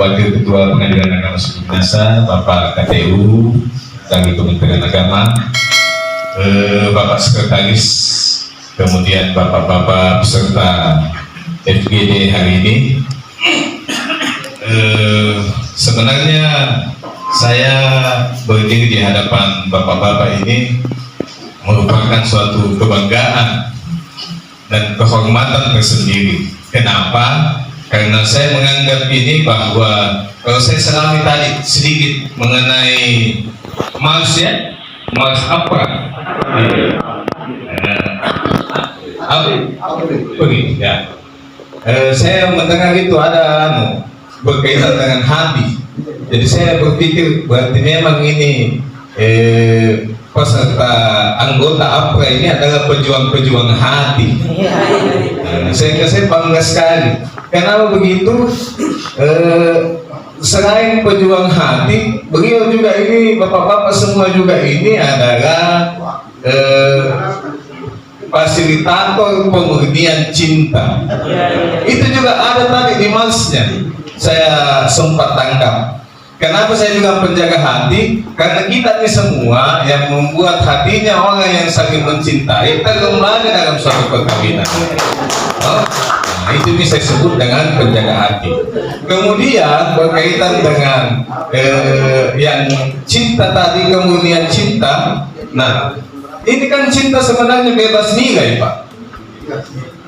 Wakil Ketua Pengadilan Agama Suku Minasa, Bapak KPU dari Kementerian Agama, Bapak Sekretaris, kemudian Bapak-Bapak peserta FGD hari ini. Sebenarnya saya berdiri di hadapan Bapak-Bapak ini merupakan suatu kebanggaan dan kehormatan tersendiri. Kenapa? Karena saya menganggap ini bahwa kalau saya selami tadi sedikit mengenai Mars ya, Mars apa? Begini ya. Saya mendengar itu ada berkaitan dengan hati. Jadi saya berpikir berarti memang ini peserta anggota APRA ini adalah pejuang-pejuang hati. Saya bangga sekali. Kenapa begitu? Selain pejuang hati, beliau juga ini, bapak-bapak semua juga ini adalah fasilitator pemurnian cinta. Itu juga ada tadi di masnya. Saya sempat tangkap. Kenapa saya juga penjaga hati? Karena kita ini semua yang membuat hatinya orang yang saling mencintai terkembali dalam suatu perkawinan. Nah, itu bisa disebut dengan penjaga hati. Kemudian berkaitan dengan yang cinta tadi, kemudian cinta. Nah, ini kan cinta sebenarnya bebas nilai, Pak.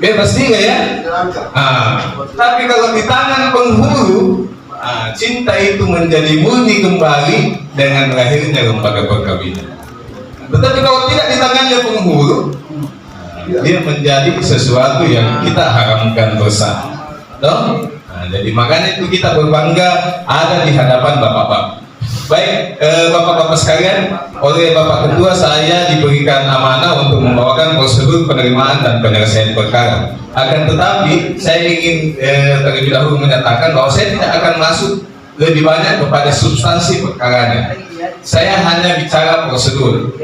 Bebas nilai ya. Tapi kalau di tangan penghulu, cinta itu menjadi murni kembali dengan lahirnya lembaga perkawinan. Tetapi kalau tidak di tangannya penghulu, dia menjadi sesuatu yang kita haramkan bersama. Jadi makanya itu kita berbangga ada di hadapan bapak-bapak. Baik, bapak-bapak sekalian, oleh Bapak Ketua saya diberikan amanah untuk membawakan prosedur penerimaan dan penyelesaian perkara. Akan tetapi saya ingin terlebih dahulu menyatakan bahwa saya tidak akan masuk lebih banyak kepada substansi perkaranya. Saya hanya bicara prosedur.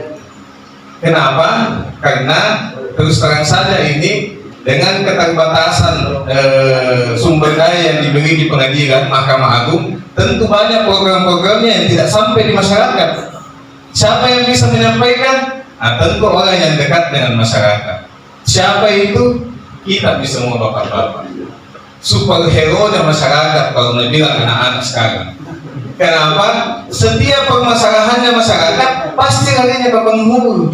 Kenapa? Karena terus terang saja ini dengan keterbatasan sumber daya yang diberi di pengadilan Mahkamah Agung, tentu banyak program-programnya yang tidak sampai di masyarakat. Siapa yang bisa menyampaikan? Tentu orang yang dekat dengan masyarakat. Siapa itu? Kita bisa semua bapak-bapak. Superhero-nya masyarakat kalau bilang anak-anak sekarang. Kenapa? Setiap permasalahannya masyarakat pasti larinya ke penghulu.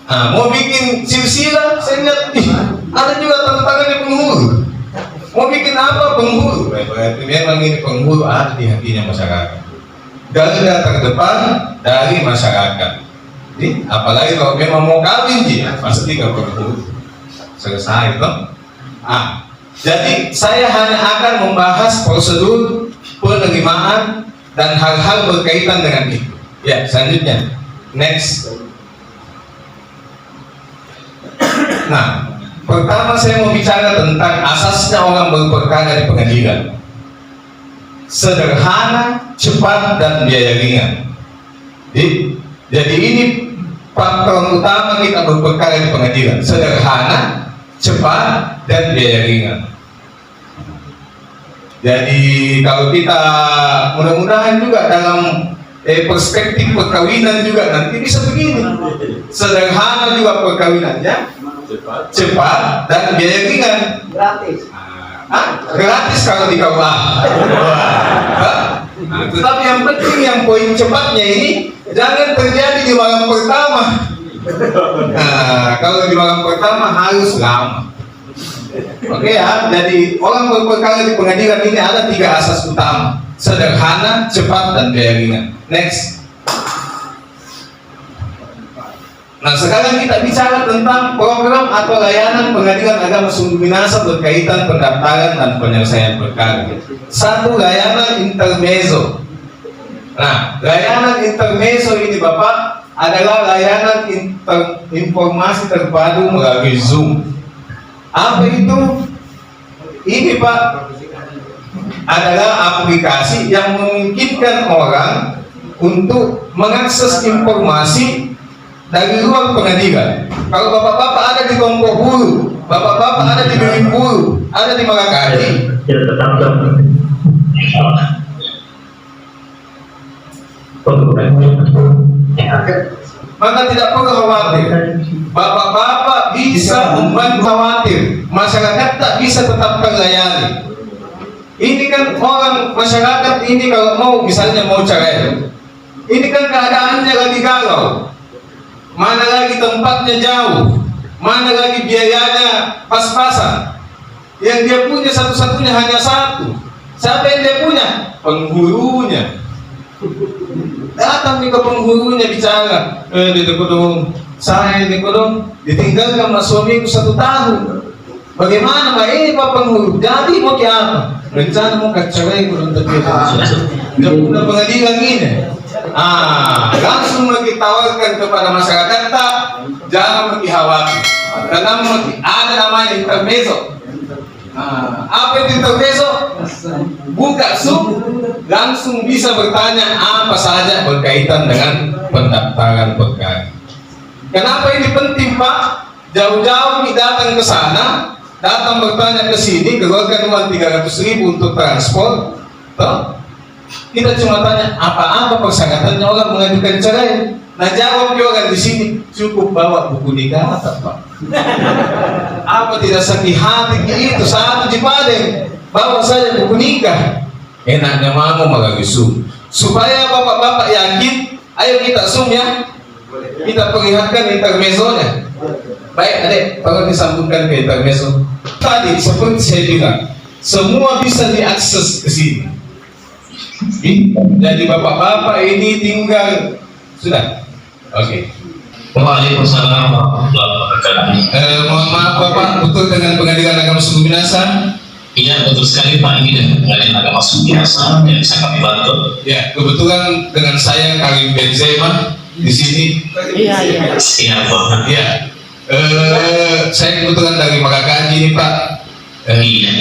Mau bikin silsilah, saya lihat ada juga tantangannya penghulu. Mau bikin apa penghulu? Berarti memang ini penghulu ada di hatinya masyarakat. Garda terdepan dari masyarakat. Apalagi kalau memang mau kawin pasti ke penghulu. Selesai toh. Jadi saya hanya akan membahas prosedur penerimaan dan hal-hal berkaitan dengan itu. Ya, selanjutnya. Next. Nah, pertama saya mau bicara tentang asasnya orang berperkara di pengadilan. Sederhana, cepat, dan biaya ringan. Jadi ini faktor utama kita berperkara di pengadilan. Sederhana, cepat, dan biaya ringan. Jadi kalau kita mudah-mudahan juga dalam perspektif perkawinan juga nanti bisa begini. Sederhana juga perkawinannya, cepat, dan biaya ringan. Gratis. Gratis kalau di KUA. Tetapi yang penting yang poin cepatnya ini jangan terjadi di malam pertama. Kalau di malam pertama harus lama. Oke ya, jadi orang berperkara di pengadilan ini ada 3 asas utama: sederhana, cepat, dan biaya ringan. Next. Nah, sekarang kita bicara tentang program atau layanan Pengadilan Agama Suku Minasa berkaitan pendaftaran dan penyelesaian perkara. Satu, layanan intermezzo. Nah, layanan intermezzo ini Bapak adalah layanan informasi terpadu melalui Zoom. Apa itu? Ini Pak adalah aplikasi yang memungkinkan orang untuk mengakses informasi dari luar pengadilan. Kalau bapak-bapak ada di Lombok Bulu, bapak-bapak ada di Belimbulu, ada di Malakari, Maka tidak perlu khawatir. Bapak-bapak bisa membantu khawatir. Masyarakat tak bisa tetap terlayani. Ini kan orang masyarakat ini kalau mau misalnya mau cerai, ini kan keadaannya lagi galau. Mana lagi tempatnya jauh, mana lagi biayanya pas-pasan. Yang dia punya satu-satunya hanya satu. Siapa yang dia punya? Penggurunya. Datang nih ke penggurunya bicara, dia kodong, saya ini kodong ditinggalkan sama suamiku 1 tahun. Bagaimana Mbak ini Pak penghulu? Jadi mau ke apa? Rencana mau cerai kodong terkait. Udah pengadilan ini. Langsung ditawarkan kepada masyarakat tak, jangan khawatir. Karena ada namanya intermezzo. Apa itu intermezzo? Buka Zoom, langsung bisa bertanya apa saja berkaitan dengan pendaftaran perkara. Kenapa ini penting Pak? Jauh-jauh nih datang ke sana, datang bertanya ke sini, keluarkan uang 300.000 untuk transport. Toh? Kita cuma tanya apa-apa persyaratannya orang mengajukan cerai. Nah jawab orang di sini, cukup bawa buku nikah Pak. Apa tidak sakit hati itu satu Cipadeng, bawa saja buku nikah. Enaknya mau melalui Zoom. Supaya bapak-bapak yakin, ayo kita Zoom ya. Kita perlihatkan intermezzonya. Baik adek, tolong disambungkan ke intermezzo. Tadi seperti saya bilang, semua bisa diakses ke sini. Jadi bapak-bapak ini tinggal sudah. Oke. Waalaikumsalam warahmatullahi wabarakatuh. Mohon maaf Bapak, betul dengan Pengadilan Agama Sungguh Minasa? Iya betul sekali Pak, ini dengan Pengadilan Agama Sungguh Minasa yang bisa kami bantu. Ya, kebetulan dengan saya Karim Benzema di sini. Iya. Siap Pak. Ya. Saya kebetulan dari Marakaji ini Pak. Iya.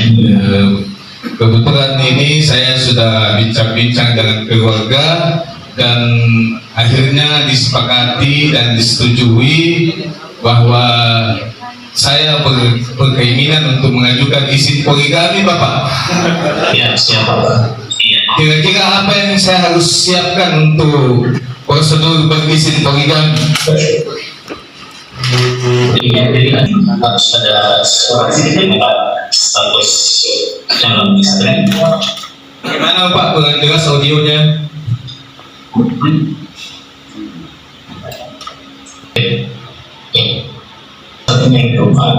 Kebetulan ini saya sudah bincang-bincang dengan keluarga dan akhirnya disepakati dan disetujui bahwa saya berkeinginan untuk mengajukan izin poligami Bapak. Ya, siap Pak. Iya. Kira-kira apa yang saya harus siapkan untuk prosedur berizin poligami? Jadi harus ada surat status calon istri. Gimana Pak, kurang jelas audionya? Satunya itu Pak,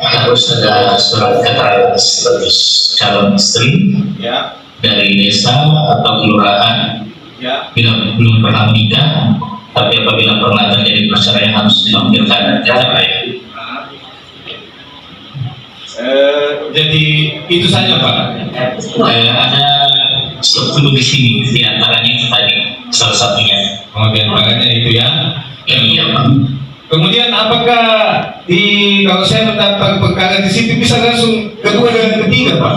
harus ada surat keterangan status calon istri Ya. dari desa atau kelurahan. Ya. Bila belum pernah menikah, tapi apabila pernah terjadi perceraian harus dilampirkan cerai. Jadi itu saja Pak. Ada 10 di sini, di antaranya itu tadi salah satunya. Oh, di antaranya itu ya. Iya Pak. Kemudian apakah kalau saya mendaftar perkara di situ bisa langsung kedua dengan ketiga Pak?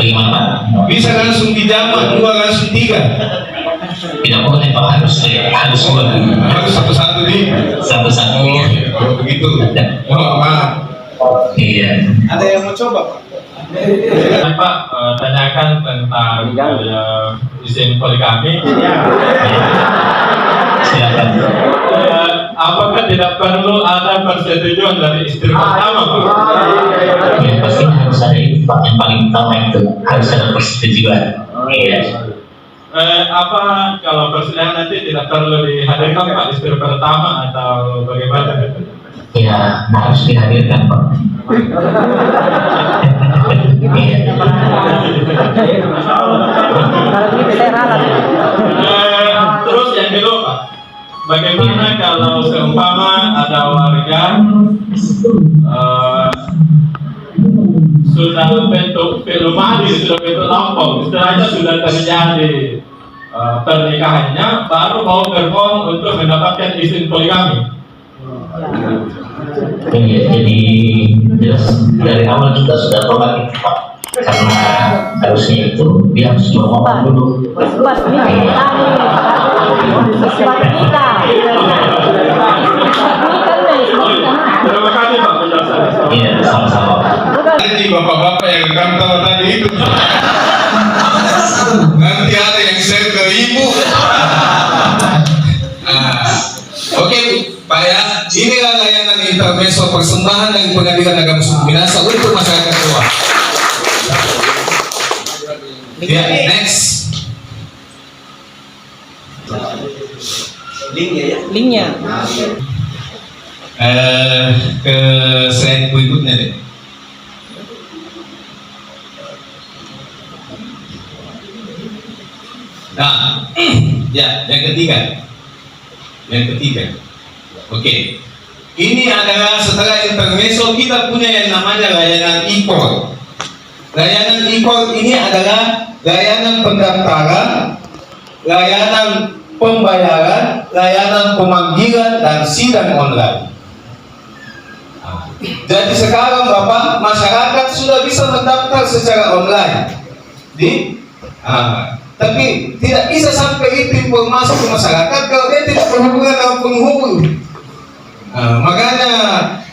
Bagaimana Pak? Bisa langsung dijamak 2 langsung 3? Tidak boleh Pak, harus dua. Harus satu-satu di Satu-satu. Oh begitu. Oh maaf. Iya. Ada yang mau coba Pak? Pak, tanyakan tentang izin poligami. Silakan. Apakah tidak perlu ada persetujuan dari istri pertama, Pak? Yang pasti harus ada itu Pak, yang paling utama itu harus ada persetujuan. Iya. Apa kalau persidangan nanti tidak perlu dihadirkan Pak istri pertama atau bagaimana? Ya, harus dihadirkan Pak. Terus yang kedua Pak, bagaimana kalau seumpama ada warga sudah bentuk filmadi, sudah bentuk lampau, istilahnya sudah terjadi pernikahannya, baru mau berbohong untuk mendapatkan izin poligami. Iya, jadi jelas dari awal kita sudah tolak itu Pak, karena harusnya itu dia harus ngomong dulu. Terima kasih Pak penjelasan. Iya, sama-sama. Jadi bapak-bapak yang kamu tahu tadi itu intermezzo persembahan dari Pengadilan Agama Suku Minahasa untuk masyarakat luas. Ya, next. Linknya. Ke slide berikutnya deh. Nah, ya, yang ketiga. Oke. Ini adalah setelah intermezzo kita punya yang namanya layanan e-court. Layanan e-court ini adalah layanan pendaftaran, layanan pembayaran, layanan pemanggilan, dan sidang online. Jadi sekarang Bapak, masyarakat sudah bisa mendaftar secara online. Tapi tidak bisa sampai itu informasi ke masyarakat kalau dia tidak berhubungan dengan penghubung. Makanya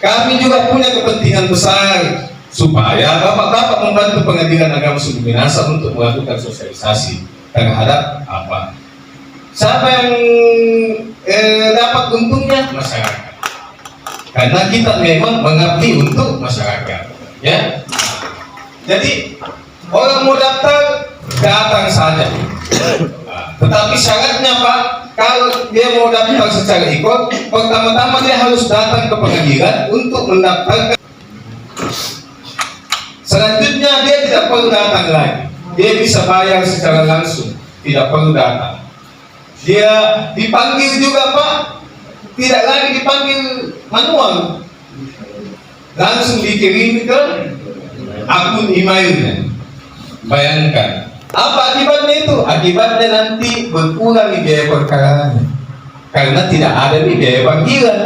kami juga punya kepentingan besar supaya Bapak-Bapak membantu Pengadilan Agama Suku Minahasa untuk melakukan sosialisasi terhadap apa? Siapa yang dapat untungnya? Masyarakat. Karena kita memang mengabdi untuk masyarakat, ya. Jadi orang mau daftar datang saja. Tetapi syaratnya Pak, kalau dia mau daftar secara ikut, pertama-tama dia harus datang ke pengadilan untuk mendaftarkan. Selanjutnya dia tidak perlu datang lagi. Dia bisa bayar secara langsung, tidak perlu datang. Dia dipanggil juga Pak, tidak lagi dipanggil manual, langsung dikirim ke akun emailnya. Bayangkan. Apa akibatnya itu? Akibatnya nanti berkurang biaya perkaranya, karena tidak ada biaya panggilan.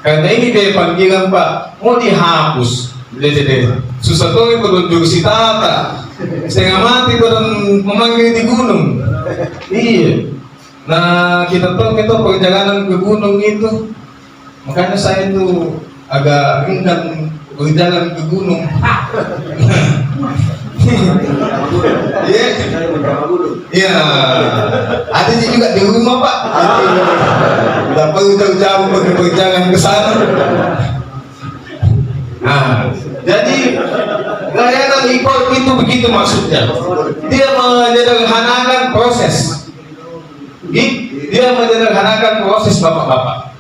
Karena ini biaya panggilan Pak, mau dihapus. Jadi susah tuh ikut jursi tata, setengah mati kodon memanggil di gunung. Iya. Nah kita tahu perjalanan ke gunung itu, makanya saya itu agak enggan berjalan ke gunung. Iya, ada juga di rumah Pak. Tidak perlu jauh-jauh berjalan ke sana. Nah, jadi layanan e-court itu begitu maksudnya. Dia menyederhanakan proses. Dia menyederhanakan proses Bapak-Bapak.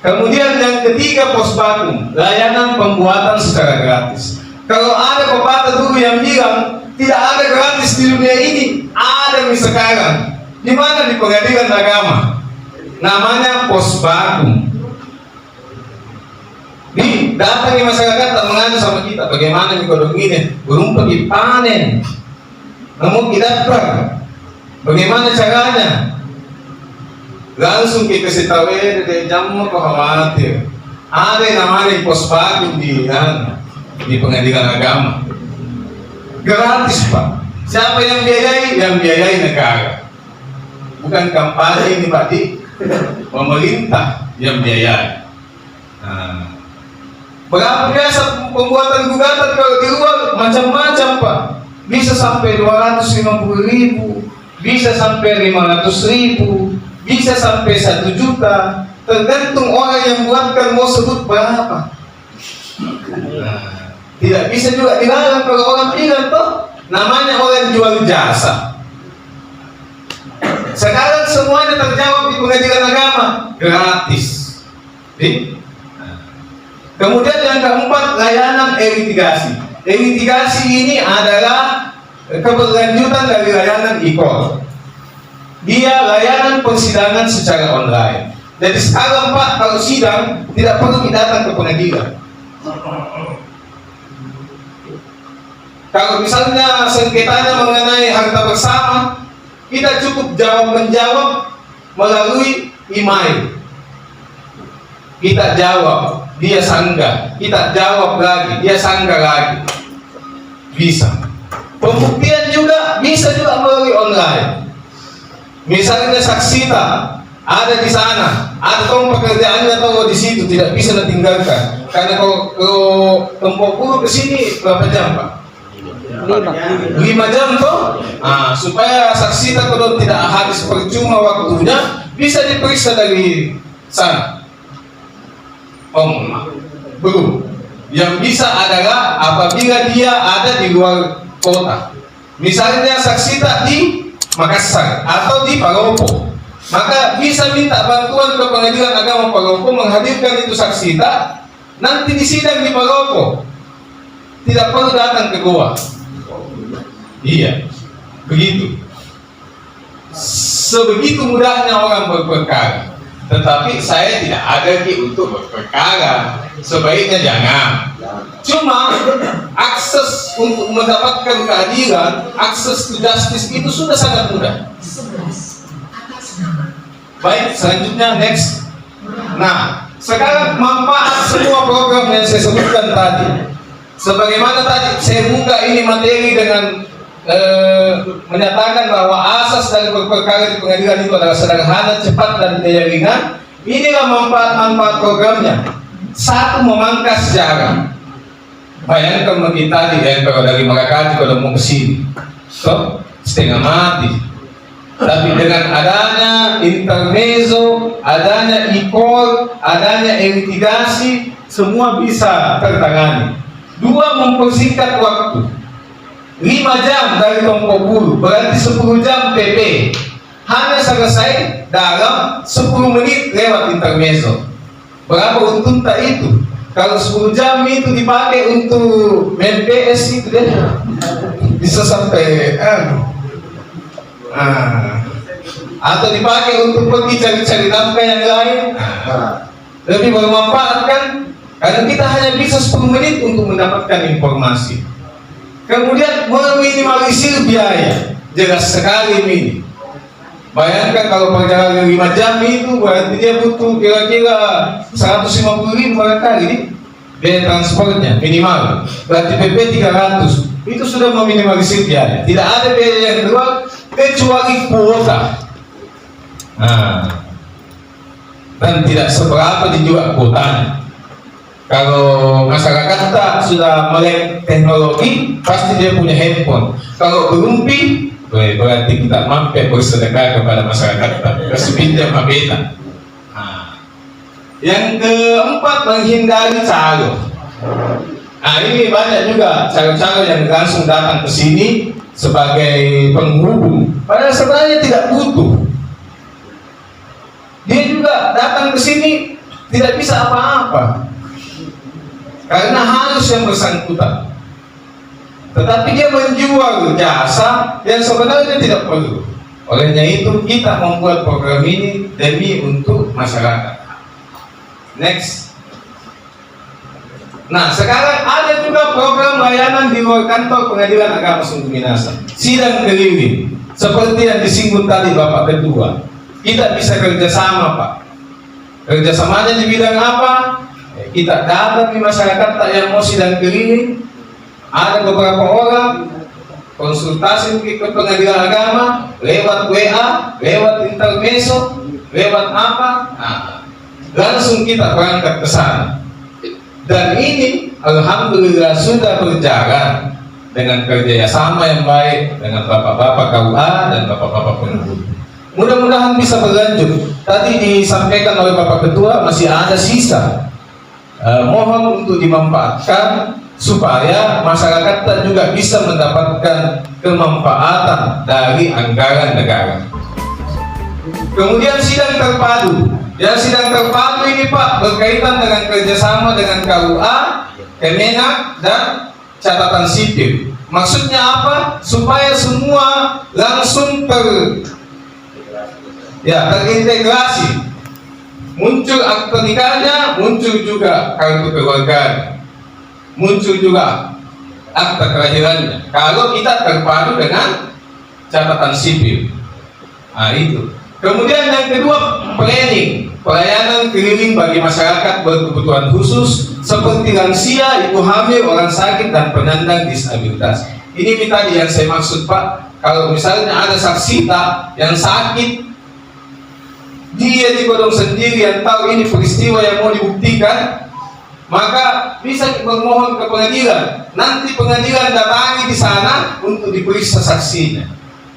Kemudian yang ketiga, Posbakum, layanan pembuatan secara gratis. Kalau ada pepatah dulu yang bilang tidak ada gratis di dunia ini, ada nih sekarang. Di mana? Di Pengadilan Agama. Namanya Posbakum. Datangi masyarakat tak mengadu sama kita. Bagaimana nih kodok ini? Belum pergi panen. Namun kita daftar. Bagaimana caranya? Langsung kita kasih tahu dari jam kok khawatir. Ada yang namanya Posbakum di Pengadilan Agama. Gratis Pak. Siapa yang biayai? Yang biayai negara. Bukan kampanye ini Pak, di pemerintah yang biayai. Berapa biasa pembuatan gugatan kalau di luar macam-macam Pak. Bisa sampai 250.000, bisa sampai 500.000, bisa sampai 1 juta, tergantung orang yang buatkan mau sebut berapa. Tidak bisa juga dilarang kalau orang bilang toh, namanya orang jual jasa. Sekarang semuanya terjawab di Pengadilan Agama, gratis. Kemudian yang keempat, layanan e-litigasi. E-litigasi ini adalah keberlanjutan dari layanan e-court. Dia layanan persidangan secara online. Jadi sekarang Pak, kalau sidang tidak perlu datang ke pengadilan. Kalau misalnya sengketanya mengenai harta bersama, kita cukup menjawab melalui email. Kita jawab, dia sanggah. Kita jawab lagi, dia sanggah lagi. Bisa. Pembuktian juga bisa juga melalui online. Misalnya saksita ada di sana, ada tong pekerjaannya atau di situ tidak bisa ditinggalkan. Karena kalau tempo puluh ke sini berapa jam Pak? 5 jam toh? Supaya saksita kalau tidak habis percuma waktunya, bisa diperiksa dari sana. Belum. Yang bisa adalah apabila dia ada di luar kota. Misalnya saksi tak di Makassar atau di Palopo, maka bisa minta bantuan ke Pengadilan Agama Palopo menghadirkan itu saksi tak, nanti disidang di Palopo. Tidak perlu datang ke Goa. Iya, begitu. Sebegitu mudahnya orang berperkara. Tetapi saya tidak ada untuk berperkara. Sebaiknya jangan. Cuma akses untuk mendapatkan keadilan, akses to justice itu sudah sangat mudah. Baik, selanjutnya next. Nah, sekarang manfaat semua program yang saya sebutkan tadi. Sebagaimana tadi saya buka ini materi dengan menyatakan bahwa asas dari berperkara di pengadilan itu adalah sederhana, cepat, dan biaya ringan. Inilah manfaat-manfaat programnya. Satu, memangkas jarak. Bayangkan bagi tadi kalau dari Merakati kalau mau ke sini, so setengah mati. Tapi dengan adanya intermezzo, adanya e-call, adanya mitigasi, semua bisa tertangani. Dua, mempersingkat waktu. 5 jam dari Tompo Bulu, berarti 10 jam PP. Hanya selesai dalam 10 menit lewat intermezzo. Berapa untung tak itu? Kalau 10 jam itu dipakai untuk main PS itu deh, bisa sampai atau dipakai untuk pergi cari-cari nafkah yang lain, lebih bermanfaat kan? Karena kita hanya bisa 10 menit untuk mendapatkan informasi. Kemudian meminimalisir biaya, jelas sekali ini. Bayangkan kalau perjalanan 5 jam itu berarti dia butuh kira-kira 150.000 barangkali biaya transportnya minimal. Berarti PP 300. Itu sudah meminimalisir biaya. Tidak ada biaya yang keluar kecuali kuota. Dan tidak seberapa juga kuotanya. Kalau masyarakat tak sudah melek teknologi, pasti dia punya handphone. Kalau berumpi, berarti kita mampu bersedekah kepada masyarakat, kesepinjam mabeta. Yang keempat, menghindari calo. Ini banyak juga calo-calo yang langsung datang ke sini sebagai penghubung. Padahal sebenarnya tidak butuh. Dia juga datang ke sini tidak bisa apa-apa. Karena harus yang bersangkutan. Tetapi dia menjual jasa yang sebenarnya tidak perlu. Olehnya itu kita membuat program ini demi untuk masyarakat. Next. Nah, sekarang ada juga program layanan di luar kantor Pengadilan Agama Sungguh Minasa. Sidang keliling. Seperti yang disinggung tadi Bapak Ketua. Kita bisa kerjasama, Pak. Kerjasamanya di bidang apa? Kita datang di masyarakat yang mau sidang keliling, ada beberapa orang konsultasi ke Pengadilan Agama lewat WA, lewat intermezzo, lewat apa? Langsung kita berangkat ke sana. Dan ini alhamdulillah sudah berjalan dengan kerjasama yang baik dengan bapak-bapak KUA dan bapak-bapak penghulu. Mudah-mudahan bisa berlanjut. Tadi disampaikan oleh Bapak Ketua masih ada sisa. Mohon untuk dimanfaatkan supaya masyarakat juga bisa mendapatkan kemanfaatan dari anggaran negara. Kemudian sidang terpadu. Ya, sidang terpadu ini Pak berkaitan dengan kerjasama dengan KUA, Kemenak, dan catatan sipil. Maksudnya apa? Supaya semua langsung terintegrasi. Muncul akte nikahnya, muncul juga kartu keluarga, muncul juga akte kelahirannya. Kalau kita terpadu dengan catatan sipil, itu. Kemudian yang kedua, planning, pelayanan keliling bagi masyarakat berkebutuhan khusus seperti lansia, ibu hamil, orang sakit, dan penyandang disabilitas. Ini tadi yang saya maksud Pak. Kalau misalnya ada saksi tak yang sakit, dia digodong sendiri yang tahu ini peristiwa yang mau dibuktikan, maka bisa bermohon ke pengadilan. Nanti pengadilan datangi di sana untuk diperiksa saksinya.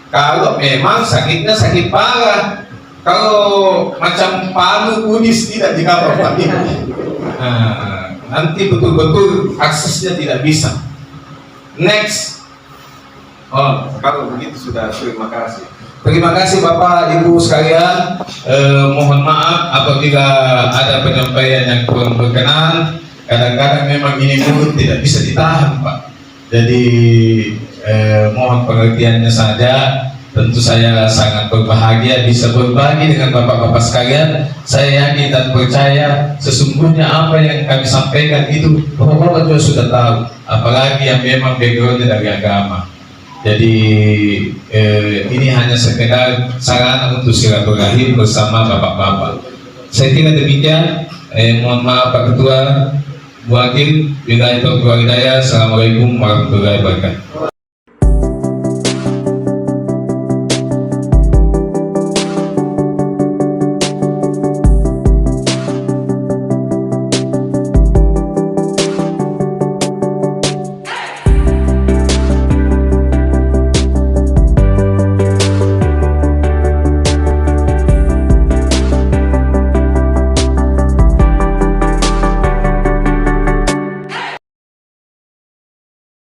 Kalau memang sakitnya sakit parah, Kalau macam Palu Kudus tidak di cover Pak Ibu. Nanti betul-betul aksesnya tidak bisa. Next. Oh, kalau begitu sudah, terima kasih. Terima kasih Bapak Ibu sekalian. Mohon maaf apabila ada penyampaian yang kurang berkenan. Kadang-kadang memang ini mulut tidak bisa ditahan Pak. Jadi mohon pengertiannya saja. Tentu saya sangat berbahagia bisa berbagi dengan Bapak-Bapak sekalian. Saya yakin dan percaya sesungguhnya apa yang kami sampaikan itu Bapak-Bapak juga sudah tahu. Apalagi yang memang backgroundnya dari agama. Jadi ini hanya sekedar sarana untuk silaturahim bersama Bapak-Bapak. Saya kira demikian. Mohon maaf Pak Ketua, Bu Hakim, Assalamualaikum warahmatullahi wabarakatuh.